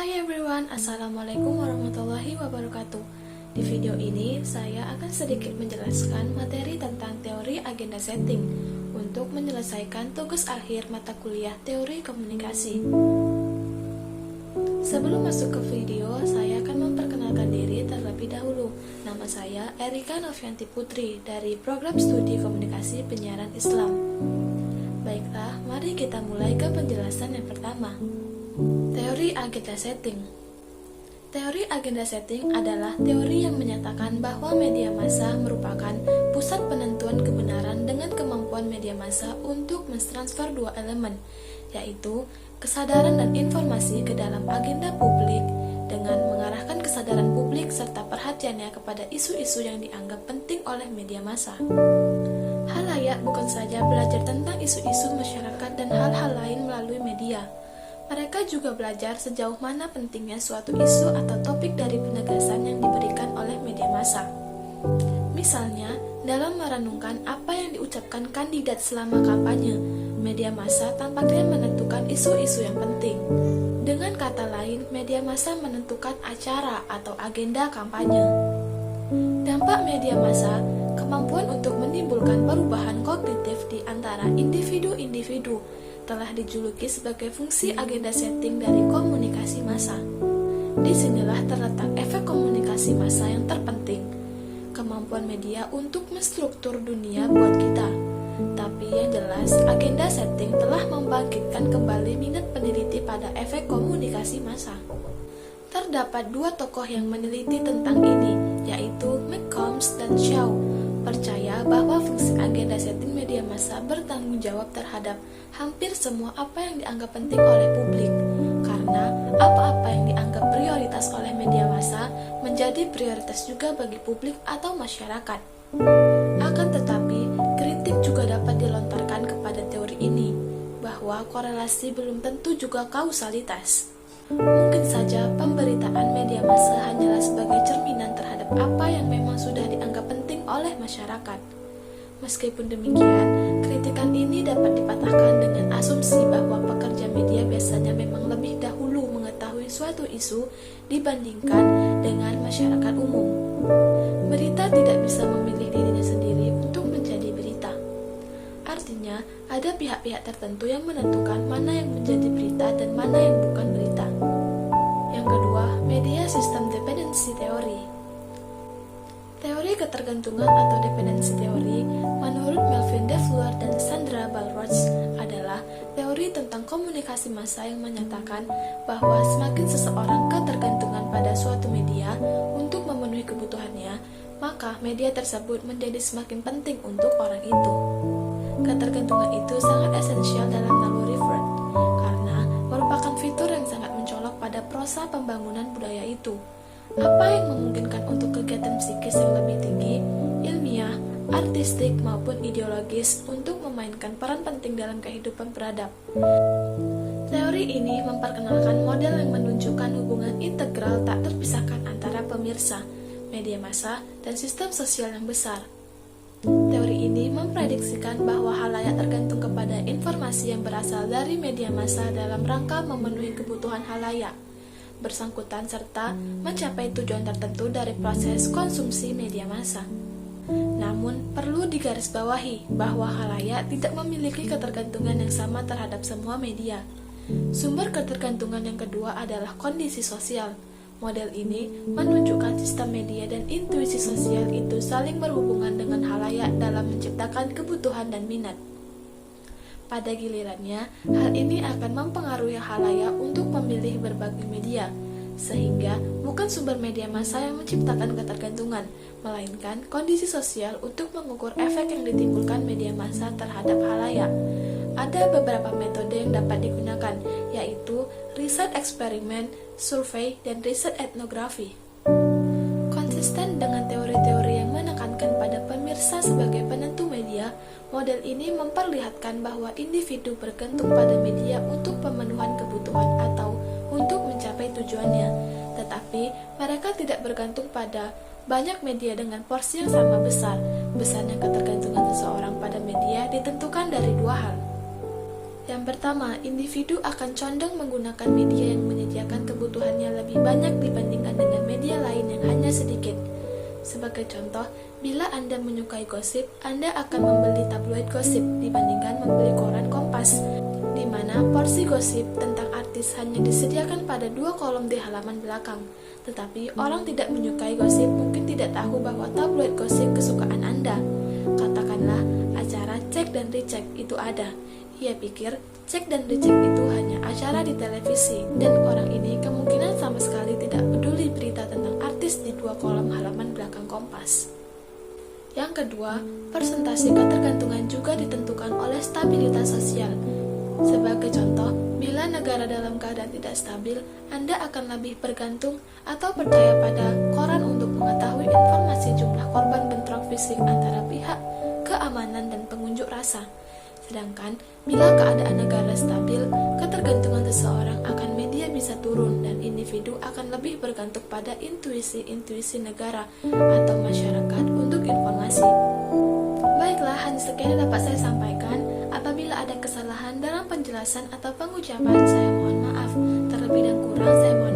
Hai everyone, Assalamualaikum warahmatullahi wabarakatuh. Di video ini, saya akan sedikit menjelaskan materi tentang teori agenda setting untuk menyelesaikan tugas akhir mata kuliah teori komunikasi. Sebelum masuk ke video, saya akan memperkenalkan diri terlebih dahulu. Nama saya Erika Novianti Putri dari Program Studi Komunikasi Penyiaran Islam. Baiklah, mari kita mulai ke penjelasan yang pertama. Teori agenda setting. Teori agenda setting adalah teori yang menyatakan bahwa media massa merupakan pusat penentuan kebenaran dengan kemampuan media massa untuk mentransfer dua elemen, yaitu kesadaran dan informasi ke dalam agenda publik dengan mengarahkan kesadaran publik serta perhatiannya kepada isu-isu yang dianggap penting oleh media massa. Khalayak bukan saja belajar tentang isu-isu masyarakat dan hal-hal lain melalui media. Mereka juga belajar sejauh mana pentingnya suatu isu atau topik dari penegasan yang diberikan oleh media massa. Misalnya, dalam merenungkan apa yang diucapkan kandidat selama kampanye, media massa tampaknya menentukan isu-isu yang penting. Dengan kata lain, media massa menentukan acara atau agenda kampanye. Dampak media massa, kemampuan untuk menimbulkan perubahan kognitif di antara individu-individu, telah dijuluki sebagai fungsi agenda setting dari komunikasi massa. Disinilah terletak efek komunikasi massa yang terpenting, kemampuan media untuk menstruktur dunia buat kita. Tapi yang jelas, agenda setting telah membangkitkan kembali minat peneliti pada efek komunikasi massa. Terdapat dua tokoh yang meneliti tentang ini, yaitu McCombs dan Shaw, percaya bahwa fungsi agenda setting media massa bertanggung jawab terhadap hampir semua apa yang dianggap penting oleh publik, karena apa-apa yang dianggap prioritas oleh media massa menjadi prioritas juga bagi publik atau masyarakat. Akan tetapi, kritik juga dapat dilontarkan kepada teori ini, bahwa korelasi belum tentu juga kausalitas. Mungkin saja pemberitaan media massa hanyalah sebagai cerminan terhadap apa yang memang sudah dianggap penting oleh masyarakat. Meskipun demikian, kritikan ini dapat dipatahkan dengan asumsi bahwa pekerja media biasanya memang lebih dahulu mengetahui suatu isu dibandingkan dengan masyarakat umum. Berita tidak bisa memilih dirinya sendiri untuk menjadi berita. Artinya, ada pihak-pihak tertentu yang menentukan mana yang menjadi berita dan mana yang bukan berita. Yang kedua, media system dependency theory. Teori ketergantungan atau dependensi teori, menurut Melvin DeFleur dan Sandra Ballroach, adalah teori tentang komunikasi massa yang menyatakan bahwa semakin seseorang ketergantungan pada suatu media untuk memenuhi kebutuhannya, maka media tersebut menjadi semakin penting untuk orang itu. Ketergantungan itu sangat esensial dalam naluri Freud, karena merupakan fitur yang sangat mencolok pada prosa pembangunan budaya itu. Apa yang memungkinkan untuk kegiatan psikis yang lebih tinggi, ilmiah, artistik maupun ideologis untuk memainkan peran penting dalam kehidupan beradab. Teori ini memperkenalkan model yang menunjukkan hubungan integral tak terpisahkan antara pemirsa, media massa, dan sistem sosial yang besar. Teori ini memprediksikan bahwa khalayak tergantung kepada informasi yang berasal dari media massa dalam rangka memenuhi kebutuhan khalayak bersangkutan serta mencapai tujuan tertentu dari proses konsumsi media massa. Namun, perlu digarisbawahi bahwa khalayak tidak memiliki ketergantungan yang sama terhadap semua media. Sumber ketergantungan yang kedua adalah kondisi sosial. Model ini menunjukkan sistem media dan intuisi sosial itu saling berhubungan dengan khalayak dalam menciptakan kebutuhan dan minat. Pada gilirannya, hal ini akan mempengaruhi khalayak untuk memilih berbagai media, sehingga bukan sumber media massa yang menciptakan ketergantungan, melainkan kondisi sosial untuk mengukur efek yang ditimbulkan media massa terhadap khalayak. Ada beberapa metode yang dapat digunakan, yaitu riset eksperimen, survei, dan riset etnografi. Konsisten dengan teori-teori yang menekankan pada pemirsa sebagai penentu media, model ini memperlihatkan bahwa individu bergantung pada media untuk pemenuhan kebutuhan atau untuk mencapai tujuannya, tetapi mereka tidak bergantung pada banyak media dengan porsi yang sama besar. Besarnya ketergantungan seseorang pada media ditentukan dari dua hal. Yang pertama, individu akan condong menggunakan media yang menyediakan kebutuhannya lebih banyak dibandingkan dengan media lain yang hanya sedikit. Sebagai contoh, bila Anda menyukai gosip, Anda akan membeli tabloid gosip dibandingkan membeli koran Kompas, di mana porsi gosip tentang artis hanya disediakan pada 2 kolom di halaman belakang. Tetapi orang tidak menyukai gosip mungkin tidak tahu bahwa tabloid gosip kesukaan Anda. Katakanlah acara cek dan dicek itu ada. Ia pikir cek dan dicek itu hanya acara di televisi, dan orang ini kemungkinan sama sekali tidak peduli berita tentang artis di 2 kolom halaman belakang Kompas. Yang kedua, persentase ketergantungan juga ditentukan oleh stabilitas sosial. Sebagai contoh, bila negara dalam keadaan tidak stabil, Anda akan lebih bergantung atau percaya pada koran untuk mengetahui informasi jumlah korban bentrok fisik antara pihak keamanan dan pengunjuk rasa. Sedangkan, bila keadaan negara stabil, ketergantungan seseorang akan media bisa turun dan individu akan lebih bergantung pada intuisi-intuisi negara atau masyarakat untuk informasi. Baiklah, hanya sekian yang dapat saya sampaikan. Apabila ada kesalahan dalam penjelasan atau pengucapan, saya mohon maaf. Terlebih dan kurang, saya mohon